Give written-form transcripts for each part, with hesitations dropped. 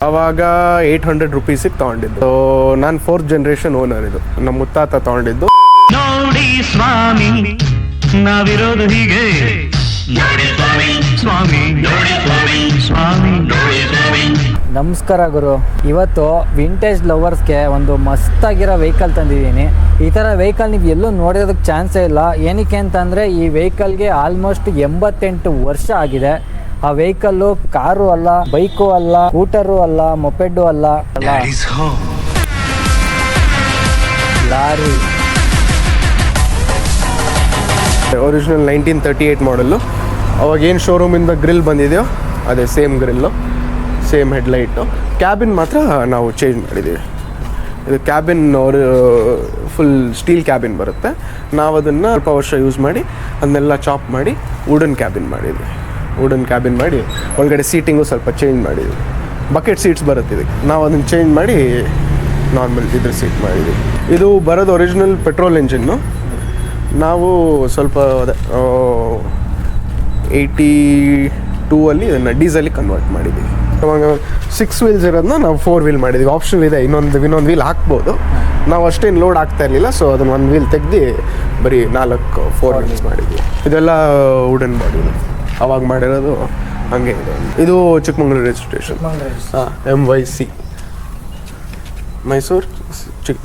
ಅವಾಗ 800 ರುಪೀಸಿಗೆ ತೊಗೊಂಡಿದ್ದು. ನಾನು 4th ಜನರೇಷನ್ ಓನರ್. ಇದು ನಮ್ಮ ಮುತ್ತಾತ ತೊಗೊಂಡಿದ್ದು. ನೋಡಿ ಸ್ವಾಮಿ ನಾವಿರೋದು ಹೀಗೆ, ಸ್ವಾಮಿ ಸ್ವಾಮಿ. ನಮಸ್ಕಾರ ಗುರು. ಇವತ್ತು ವಿಂಟೇಜ್ ಲವರ್ಸ್ಗೆ ಒಂದು ಮಸ್ತಾಗಿರೋ ವೆಹಿಕಲ್ ತಂದಿದ್ದೀನಿ. ಈ ಥರ ವೆಹಿಕಲ್ ನೀವು ಎಲ್ಲೂ ನೋಡಿರೋದಕ್ಕೆ ಚಾನ್ಸೇ ಇಲ್ಲ. ಏನಕ್ಕೆ ಅಂತಂದರೆ ಈ ವೆಹಿಕಲ್ಗೆ ಆಲ್ಮೋಸ್ಟ್ 88 ವರ್ಷ ಆಗಿದೆ. ಆ ವೆಹಿಕಲ್ಲು ಕಾರು ಅಲ್ಲ, ಬೈಕು ಅಲ್ಲ, ಸ್ಕೂಟರು ಅಲ್ಲ, ಮೊಪೆಡ್ಡು ಅಲ್ಲ, ಲಾರಿ. ಒರಿಜಿನಲ್ 1938 ಮಾಡಲ್ಲು. ಅವಾಗ ಏನು ಶೋರೂಮಿಂದ ಗ್ರಿಲ್ ಬಂದಿದೆಯೋ ಅದೇ same grill, same headlight. Cabin ಮಾತ್ರ ನಾವು ಚೇಂಜ್ ಮಾಡಿದ್ದೀವಿ. ಇದು ಕ್ಯಾಬಿನ್ ಅವರು ಫುಲ್ ಸ್ಟೀಲ್ ಕ್ಯಾಬಿನ್ ಬರುತ್ತೆ. ನಾವು ಅದನ್ನು ಸ್ವಲ್ಪ ವರ್ಷ ಯೂಸ್ ಮಾಡಿ ಅದನ್ನೆಲ್ಲ ಚಾಪ್ ಮಾಡಿ ವುಡನ್ ಕ್ಯಾಬಿನ್ ಮಾಡಿದ್ವಿ. ವುಡನ್ ಕ್ಯಾಬಿನ್ ಮಾಡಿ ಒಳಗಡೆ ಸೀಟಿಂಗು ಸ್ವಲ್ಪ ಚೇಂಜ್ ಮಾಡಿದ್ವಿ. ಬಕೆಟ್ ಸೀಟ್ಸ್ ಬರುತ್ತೆ ಇದಕ್ಕೆ. ನಾವು ಅದನ್ನು ಚೇಂಜ್ ಮಾಡಿ ನಾರ್ಮಲ್ ಇದ್ರ ಸೀಟ್ ಮಾಡಿದ್ವಿ. ಇದು ಬರೋದು ಒರಿಜಿನಲ್ ಪೆಟ್ರೋಲ್ ಇಂಜಿನ್ನು. ನಾವು ಸ್ವಲ್ಪ 82 ಇದನ್ನು ಡೀಸೆಲಿಗೆ ಕನ್ವರ್ಟ್ ಮಾಡಿದ್ದೀವಿ. ಅವಾಗ 6 ವೀಲ್ಸ್ ಇರೋದನ್ನ ನಾವು 4 ವೀಲ್ ಮಾಡಿದ್ದೀವಿ. ಆಪ್ಷನ್ ಇದೆ, ಇನ್ನೊಂದು ವೀಲ್ ಹಾಕ್ಬೋದು. ನಾವು ಅಷ್ಟೇನು ಲೋಡ್ ಆಗ್ತಾ ಇರಲಿಲ್ಲ, ಸೊ ಅದನ್ನು 1 ವೀಲ್ ತೆಗ್ದು ಬರೀ 4 ವೀಲ್ಸ್ ಮಾಡಿದ್ವಿ. ಇದೆಲ್ಲ ವುಡನ್ ಬಾಡಿ ಅವಾಗ ಮಾಡಿರೋದು ಹಂಗೆ ಇದೆ. ಇದು Chikmagalur registration. MYC Mysuru,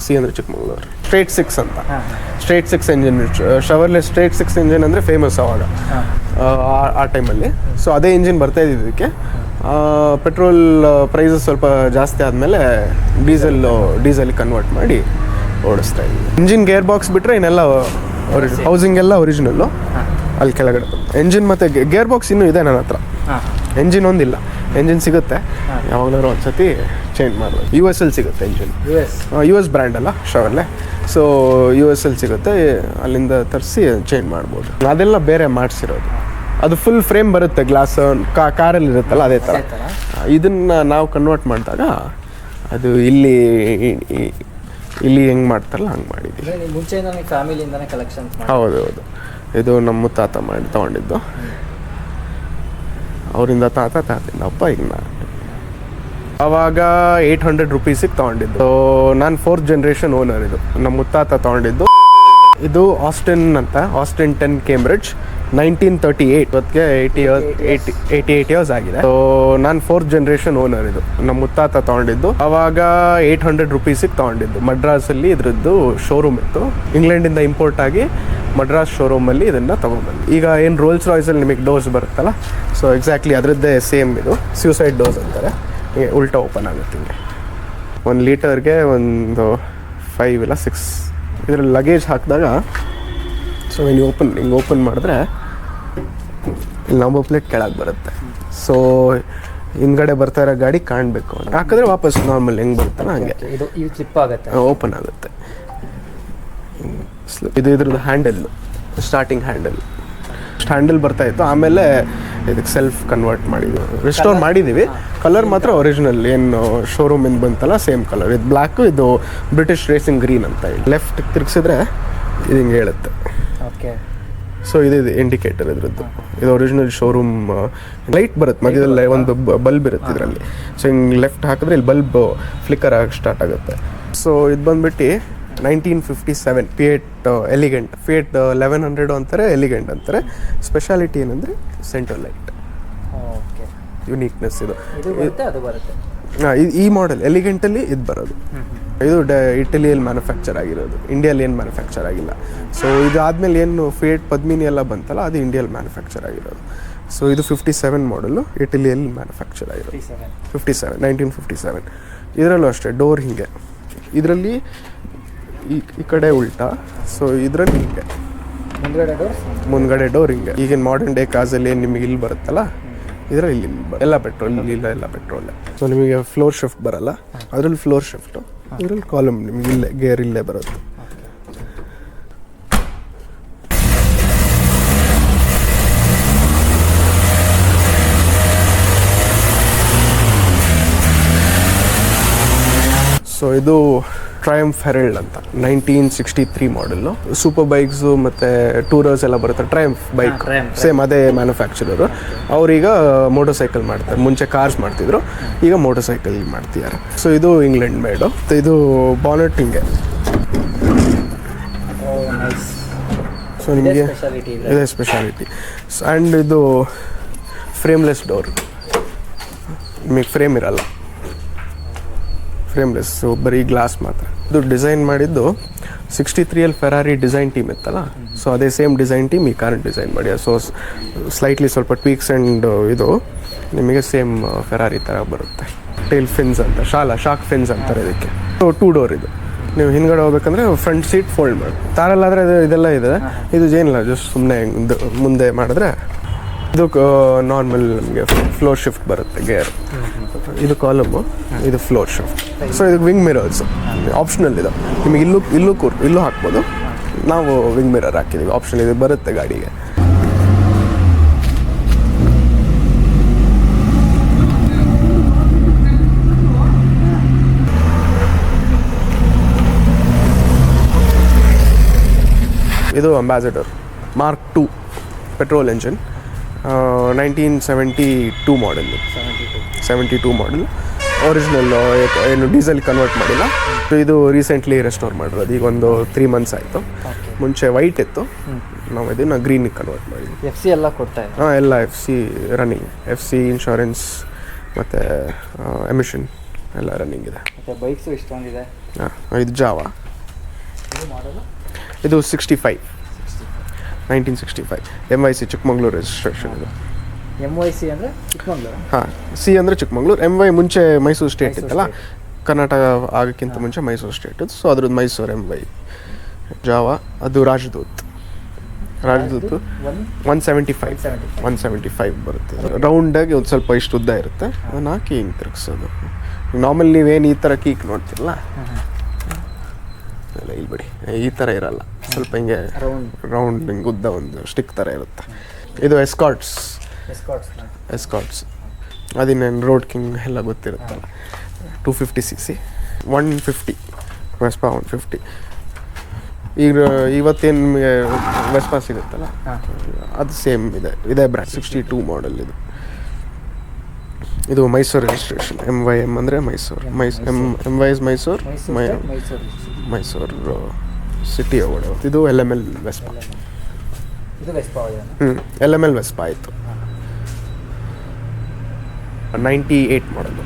C ಅಂದರೆ ಚಿಕ್ಕಮಂಗ್ಳೂರು. ಸ್ಟ್ರೇಟ್ 6 ಅಂತ. ಸ್ಟ್ರೇಟ್ 6 ಇಂಜಿನ್, ಶವರ್ಲೆ ಸ್ಟ್ರೇಟ್ 6 ಇಂಜಿನ್ ಅಂದರೆ ಫೇಮಸ್ ಅವಾಗ ಆ ಟೈಮಲ್ಲಿ. ಸೊ ಅದೇ ಇಂಜಿನ್ ಬರ್ತಾ ಇದ್ದಿದ್ದಕ್ಕೆ ಪೆಟ್ರೋಲ್ ಪ್ರೈಸಸ್ ಸ್ವಲ್ಪ ಜಾಸ್ತಿ ಆದಮೇಲೆ ಡೀಸೆಲ್ ಕನ್ವರ್ಟ್ ಮಾಡಿ ಓಡಿಸ್ತಾ ಇದ್ವಿ. ಇಂಜಿನ್ ಗೇರ್ ಬಾಕ್ಸ್ ಬಿಟ್ಟರೆ ಇನ್ನೆಲ್ಲ ಹೌಸಿಂಗ್ ಎಲ್ಲ ಒರಿಜಿನಲ್ಲು. ಅಲ್ಲಿ ಕೆಳಗಡೆ ಎಂಜಿನ್ ಮತ್ತು ಗೇರ್ ಬಾಕ್ಸ್ ಇನ್ನೂ ಇದೆ ನನ್ನ ಹತ್ರ. ಎಂಜಿನ್ ಒಂದಿಲ್ಲ, ಎಂಜಿನ್ ಸಿಗುತ್ತೆ, ಯಾವಾಗಲಾದ್ರು ಒಂದು ಸತಿ ಚೇಂಜ್ ಮಾಡ್ಬೋದು. US ಅಲ್ಲಿ ಸಿಗುತ್ತೆ ಎಂಜಿನ್. US ಬ್ರ್ಯಾಂಡ್ ಅಲ್ಲ ಶವರ್ಲೆ, ಸೊ US ಅಲ್ಲಿ ಸಿಗುತ್ತೆ. ಅಲ್ಲಿಂದ ತರಿಸಿ ಚೇಂಜ್ ಮಾಡ್ಬೋದು. ಅದೆಲ್ಲ ಬೇರೆ ಮಾಡಿಸಿರೋದು. ಅದು ಫುಲ್ ಫ್ರೇಮ್ ಬರುತ್ತೆ, ಗ್ಲಾಸ್ ಕಾರಲ್ಲಿ ಇರುತ್ತಲ್ಲ ಅದೇ ಥರ. ಇದನ್ನು ನಾವು ಕನ್ವರ್ಟ್ ಮಾಡಿದಾಗ ಅದು ಇಲ್ಲಿ ಹೆಂಗೆ ಮಾಡ್ತಾರಲ್ಲ ಹಂಗೆ ಮಾಡಿದ್ದೀವಿ. ಮುಂಚೆಯಿಂದ ಫ್ಯಾಮಿಲಿಯಿಂದನೇ ಕಲೆಕ್ಷನ್. ಹೌದು. ಇದು ನಮ್ಮ ಮುತ್ತಾತ ಮಾಡಿ ತೊಗೊಂಡಿದ್ದು. ಅವರಿಂದ ತಾತದಿಂದ ಅಪ್ಪ ಈಗ ನಾನು. ಅವಾಗ 800 ರುಪೀಸಿಗೆ ತೊಗೊಂಡಿದ್ದು. ನಾನು 4th ಜನರೇಷನ್ ಓನರ್. ಇದು ನಮ್ಮ ಮುತ್ತಾತ ತೊಗೊಂಡಿದ್ದು. ಇದು ಆಸ್ಟಿನ್ ಅಂತ, ಆಸ್ಟಿನ್ 10 ಕೇಂಬ್ರಿಡ್ಜ್ 1938. ಇವತ್ತಿಗೆ 88 ಇಯರ್ಸ್ ಆಗಿದೆ. ಸೊ ನಾನು 4th ಜನರೇಷನ್ ಓನರ್. ಇದು ನಮ್ಮ ಮುತ್ತಾತ ತೊಗೊಂಡಿದ್ದು. ಅವಾಗ 800 ರುಪೀಸಿಗೆ ತೊಗೊಂಡಿದ್ದು. ಮಡ್ರಾಸಲ್ಲಿ ಇದ್ರದ್ದು ಶೋರೂಮ್ ಇತ್ತು. ಇಂಗ್ಲೆಂಡಿಂದ ಇಂಪೋರ್ಟ್ ಆಗಿ ಮಡ್ರಾಸ್ ಶೋರೂಮಲ್ಲಿ ಇದನ್ನು ತೊಗೊಂಡ್ಬಂದು. ಈಗ ಏನು ರೋಲ್ಸ್ ರಾಯ್ಸಲ್ಲಿ ನಿಮಗೆ ಡೋರ್ಸ್ ಬರುತ್ತಲ್ಲ, ಸೊ ಎಕ್ಸಾಕ್ಟ್ಲಿ ಅದರದ್ದೇ ಸೇಮ್ ಇದು. ಸ್ಯೂಸೈಡ್ ಡೋರ್ಸ್ ಅಂತಾರೆ. ಉಲ್ಟಾ ಓಪನ್ ಆಗುತ್ತೆ ಹಿಂಗೆ. 1 ಲೀಟರ್ಗೆ ಒಂದು 5 ಇಲ್ಲ 6 ಇದರಲ್ಲಿ ಲಗೇಜ್ ಹಾಕಿದಾಗ, ಸೊ ಹಿಂಗೆ ಓಪನ್ ಮಾಡಿದ್ರೆ ಇಲ್ಲಿ ನಂಬರ್ ಪ್ಲೇಟ್ ಕೆಳಗೆ ಬರುತ್ತೆ. ಸೊ ಹಿಂದ್ಗಡೆ ಬರ್ತಾ ಇರೋ ಗಾಡಿ ಕಾಣಬೇಕು. ಹಾಕಿದ್ರೆ ವಾಪಸ್ ನಾರ್ಮಲ್ ಹೆಂಗೆ ಬರ್ತಾನೆ ಹಂಗೆ ಓಪನ್ ಆಗುತ್ತೆ. ಇದು ಇದ್ರದ್ದು ಹ್ಯಾಂಡಲ್, ಸ್ಟಾರ್ಟಿಂಗ್ ಹ್ಯಾಂಡಲ್ ಬರ್ತಾ ಇತ್ತು. ಆಮೇಲೆ ಇದಕ್ಕೆ ಸೆಲ್ಫ್ ಕನ್ವರ್ಟ್ ಮಾಡಿದ್ವಿ, ರಿಸ್ಟೋರ್ ಮಾಡಿದ್ದೀವಿ. ಕಲರ್ ಮಾತ್ರ ಒರಿಜಿನಲ್ ಏನು ಶೋರೂಮಿಂದ ಬಂತಲ್ಲ ಸೇಮ್ ಕಲರ್. ಇದು ಬ್ಲ್ಯಾಕು, ಇದು ಬ್ರಿಟಿಷ್ ರೇಸಿಂಗ್ ಗ್ರೀನ್ ಅಂತ ಹೇಳಿ. ಲೆಫ್ಟ್ ತಿರುಗಿಸಿದ್ರೆ ಇದು ಹಿಂಗೆ ಹೇಳುತ್ತೆ. ಸೊ ಇದು ಇಂಡಿಕೇಟರ್ ಇದ್ರದ್ದು. ಇದು ಒರಿಜಿನಲ್ ಶೋರೂಮ್ ಲೈಟ್ ಬರುತ್ತೆ, ಮಧ್ಯದಲ್ಲಿ ಒಂದು ಬಲ್ಬ್ ಇರುತ್ತೆ ಇದರಲ್ಲಿ. ಸೊ ಹಿಂಗೆ ಲೆಫ್ಟ್ ಹಾಕಿದ್ರೆ ಇಲ್ಲಿ ಬಲ್ಬ್ ಫ್ಲಿಕ್ಕರ್ ಆಗಿ ಸ್ಟಾರ್ಟ್ ಆಗುತ್ತೆ. ಸೊ ಇದು ಬಂದ್ಬಿಟ್ಟು 1957 ಫಿಯೇಟ್ ಎಲಿಗೆಂಟ್. ಫಿಯೇಟ್ 1100 ಅಂತಾರೆ, ಎಲಿಗೆಂಟ್ ಅಂತಾರೆ. ಸ್ಪೆಷಾಲಿಟಿ ಏನಂದರೆ ಸೆಂಟರ್ ಲೈಟ್, ಯುನೀಕ್ನೆಸ್ ಇದು. ಈ ಮಾಡೆಲ್ ಎಲಿಗೆಂಟಲ್ಲಿ ಇದು ಬರೋದು. ಇದು ಇಟಲಿಯಲ್ಲಿ ಮ್ಯಾನುಫ್ಯಾಕ್ಚರ್ ಆಗಿರೋದು, ಇಂಡಿಯಲ್ಲಿ ಏನು ಮ್ಯಾನುಫ್ಯಾಕ್ಚರ್ ಆಗಿಲ್ಲ. ಸೊ ಇದು ಆದಮೇಲೆ ಏನು ಫಿಯೇಟ್ ಪದ್ಮಿನಿ ಎಲ್ಲ ಬಂತಲ್ಲ, ಅದು ಇಂಡಿಯಲ್ಲಿ ಮ್ಯಾನುಫ್ಯಾಕ್ಚರ್ ಆಗಿರೋದು. ಸೊ ಇದು 57 ಮಾಡಲು, ಇಟಲಿಯಲ್ಲಿ ಮ್ಯಾನುಫ್ಯಾಕ್ಚರ್ ಆಗಿರೋದು. 1957. ಇದರಲ್ಲೂ ಅಷ್ಟೇ ಡೋರ್ ಹಿಂಗೆ, ಇದರಲ್ಲಿ ಈ ಕಡೆ ಉಲ್ಟಾ. ಸೊ ಇದರಲ್ಲಿ ಹಿಂಗೆ ಮುಂದ್ಗಡೆ ಡೋರ್ ಹಿಂಗೆ. ಈಗಿನ ಮಾಡರ್ನ್ ಡೇ ಕಾಸಲ್ಲಿ ಏನು ನಿಮಗೆ ಇಲ್ಲಿ ಬರುತ್ತಲ್ಲ, ಇದರಲ್ಲಿ ಇಲ್ಲಿ ಎಲ್ಲ ಪೆಟ್ರೋಲ್, ಎಲ್ಲ ಪೆಟ್ರೋಲ್. ಸೊ ನಿಮಗೆ ಫ್ಲೋರ್ ಶಿಫ್ಟ್ ಬರಲ್ಲ, ಅದರಲ್ಲಿ ಫ್ಲೋರ್ ಶಿಫ್ಟು. ಇದರಲ್ಲಿ ಕಾಲಮ್ ನಿಮಗೆ ಇಲ್ಲೇ ಗೇರ್ ಇಲ್ಲೇ ಬರುತ್ತೆ. ಸೊ ಇದು ಟ್ರಯಂಫ್ ಹೆರಲ್ಡ್ ಅಂತ 1963 ಮಾಡೆಲ್ಲು. ಸೂಪರ್ ಬೈಕ್ಸು ಮತ್ತು ಟೂರರ್ಸ್ ಎಲ್ಲ ಬರುತ್ತೆ. ಟ್ರಯಂಫ್ ಬೈಕ್ ಸೇಮ್ ಅದೇ ಮ್ಯಾನುಫ್ಯಾಕ್ಚರರು. ಅವರೀಗ ಮೋಟರ್ ಸೈಕಲ್ ಮಾಡ್ತಾರೆ. ಮುಂಚೆ ಕಾರ್ಸ್ ಮಾಡ್ತಿದ್ರು, ಈಗ ಮೋಟರ್ ಸೈಕಲ್ ಮಾಡ್ತಿದ್ದಾರೆ. ಸೊ ಇದು ಇಂಗ್ಲೆಂಡ್ ಮೇಡು. ಇದು ಬಾನೆಟ್ ಹಿಂಗೆ. ಸೊ ನಿಮಗೆ ಇದೇ ಸ್ಪೆಷಾಲಿಟಿ. ಆ್ಯಂಡ್ ಇದು ಫ್ರೇಮ್ಲೆಸ್ ಡೋರ್. ನಿಮಗೆ ಫ್ರೇಮ್ ಇರಲ್ಲ, ಫ್ರೇಮ್ಲೆಸ್, ಬರೀ ಗ್ಲಾಸ್ ಮಾತ್ರ. ಇದು ಡಿಸೈನ್ ಮಾಡಿದ್ದು 63 ಫೆರಾರಿ ಡಿಸೈನ್ ಟೀಮ್ ಇತ್ತಲ್ಲ, ಸೊ ಅದೇ ಸೇಮ್ ಡಿಸೈನ್ ಟೀಮ್ ಈ ಕಾರ್ ಡಿಸೈನ್ ಮಾಡಿ. ಸೊ ಸ್ಲೈಟ್ಲಿ ಸ್ವಲ್ಪ ಟ್ವೀಕ್ಸ್ ಆ್ಯಂಡ್ ಇದು ನಿಮಗೆ ಸೇಮ್ ಫೆರಾರಿ ಥರ ಬರುತ್ತೆ. ಟೇಲ್ ಫಿನ್ಸ್ ಅಂತ, ಶಾಕ್ ಫಿನ್ಸ್ ಅಂತಾರೆ ಇದಕ್ಕೆ. ಸೊ 2 ಡೋರ್ ಇದು. ನೀವು ಹಿಂದ್ಗಡೆ ಹೋಗ್ಬೇಕಂದ್ರೆ ಫ್ರಂಟ್ ಸೀಟ್ ಫೋಲ್ಡ್ ಮಾಡಿ. ತಾರಲ್ಲಾದರೆ ಇದೆಲ್ಲ ಇದೆ. ಇದು ಏನಿಲ್ಲ, ಜಸ್ಟ್ ಸುಮ್ಮನೆ ಮುಂದೆ ಮಾಡಿದ್ರೆ ಇದು ನಾರ್ಮಲ್ ನಮಗೆ ಫ್ಲೋರ್ ಶಿಫ್ಟ್ ಬರುತ್ತೆ, ಗೇರ್. ಇದು ಕಾಲಮು, ಇದು ಫ್ಲೋರ್ ಶಿಫ್ಟ್. ಸೊ ಇದಕ್ಕೆ ವಿಂಗ್ ಮಿರರ್ಸ್ ಆಪ್ಷನಲ್ ಇದೆ. ನಿಮಗೆ ಇಲ್ಲೂ ಹಾಕ್ಬೋದು. ನಾವು ವಿಂಗ್ ಮಿರರ್ ಹಾಕಿದ್ದೀವಿ, ಆಪ್ಷನ್ ಇದು ಬರುತ್ತೆ ಗಾಡಿಗೆ. ಇದು ambassador mark 2 petrol engine, 1972 model. 72 model. Original, ಏನು ಡೀಸೆಲ್ ಕನ್ವರ್ಟ್ ಮಾಡಿಲ್ಲ. ಇದು ರೀಸೆಂಟ್ಲಿ ರೆಸ್ಟೋರ್ ಮಾಡಿರೋದು. ಈಗ ಒಂದು 3 ಮಂತ್ಸ್ ಆಯಿತು. ಮುಂಚೆ ವೈಟ್ ಇತ್ತು, ನಾವು ಇದನ್ನು ಗ್ರೀನಿಗೆ ಕನ್ವರ್ಟ್ ಮಾಡಿದ್ವಿ. FC ಎಲ್ಲ ಕೊಡ್ತಾ ಇದೆ? ಹಾಂ, ಎಲ್ಲ FC ರನ್ನಿಂಗ್. FC ಇನ್ಶೂರೆನ್ಸ್ ಮತ್ತು ಎಮಿಷನ್ ಎಲ್ಲ ರನ್ನಿಂಗ್ ಇದೆ. ಮತ್ತು ಬೈಕ್ಸು ಇಷ್ಟೊಂದಿದೆ. ಹಾಂ, ಇದು ಜಾವಾ. ಇದು 65, 1965 MYC ಚಿಕ್ಕಮಗಳೂರು ರಿಜಿಸ್ಟ್ರೇಷನ್ ಇದು. MYC ಅಂದರೆ ಚಿಕ್ಕಮಗಳೂರು? ಹಾಂ, C ಅಂದರೆ ಚಿಕ್ಕಮಗಳೂರು. MY ಮುಂಚೆ ಮೈಸೂರು ಸ್ಟೇಟ್ ಇತ್ತಲ್ಲ, ಕರ್ನಾಟಕ ಆಗೋಕ್ಕಿಂತ ಮುಂಚೆ ಮೈಸೂರು ಸ್ಟೇಟ್ ಇತ್ತು. ಸೊ ಅದ್ರದ್ದು ಮೈಸೂರು MY. ಜಾವಾ ಅದು ರಾಜದೂತ್ 175 ಬರುತ್ತೆ. ರೌಂಡಾಗಿ ಒಂದು ಸ್ವಲ್ಪ ಇಷ್ಟು ಉದ್ದ ಇರುತ್ತೆ, ಅದನ್ನು ಹಾಕಿ ಹಿಂಗೆ ತಿರುಗಿಸೋದು. ನಾರ್ಮಲ್ ನೀವೇನು ಈ ಥರ ಕೀಕ್ ನೋಡ್ತಿರಲ್ಲ, ಇಲ್ಲ ಇಲ್ಲಿ ಬಿಡಿ, ಈ ಥರ ಇರಲ್ಲ. ಸ್ವಲ್ಪ ಹಿಂಗೆ ರೌಂಡ್ ಹಿಂಗೆ ಉದ್ದ ಒಂದು ಸ್ಟಿಕ್ ಥರ ಇರುತ್ತೆ. ಇದು ಎಸ್ಕಾಟ್ಸ್. ಅದಿನ್ನೇನು ರೋಡ್ ಕಿಂಗ್ ಎಲ್ಲ ಗೊತ್ತಿರುತ್ತಲ್ಲ. 250cc, 150 Vespa 150. ಈಗ ಇವತ್ತೇನು ನಿಮಗೆ ವೆಸ್ಪಾ ಸಿಗುತ್ತಲ್ಲ, ಅದು ಸೇಮ್ ಇದೇ ಬ್ರ್ಯಾಂಡ್. 62 ಮಾಡೆಲ್ ಇದು. ಇದು ಮೈಸೂರು ರಿಜಿಸ್ಟ್ರೇಷನ್. MYM ಅಂದರೆ Mysuru. MY is Mysuru city award. ಇದು LML ವೆಸ್ಪಾ. LML ವೆಸ್ಪಾ ಆಯಿತು. 98 ಮಾಡಲು.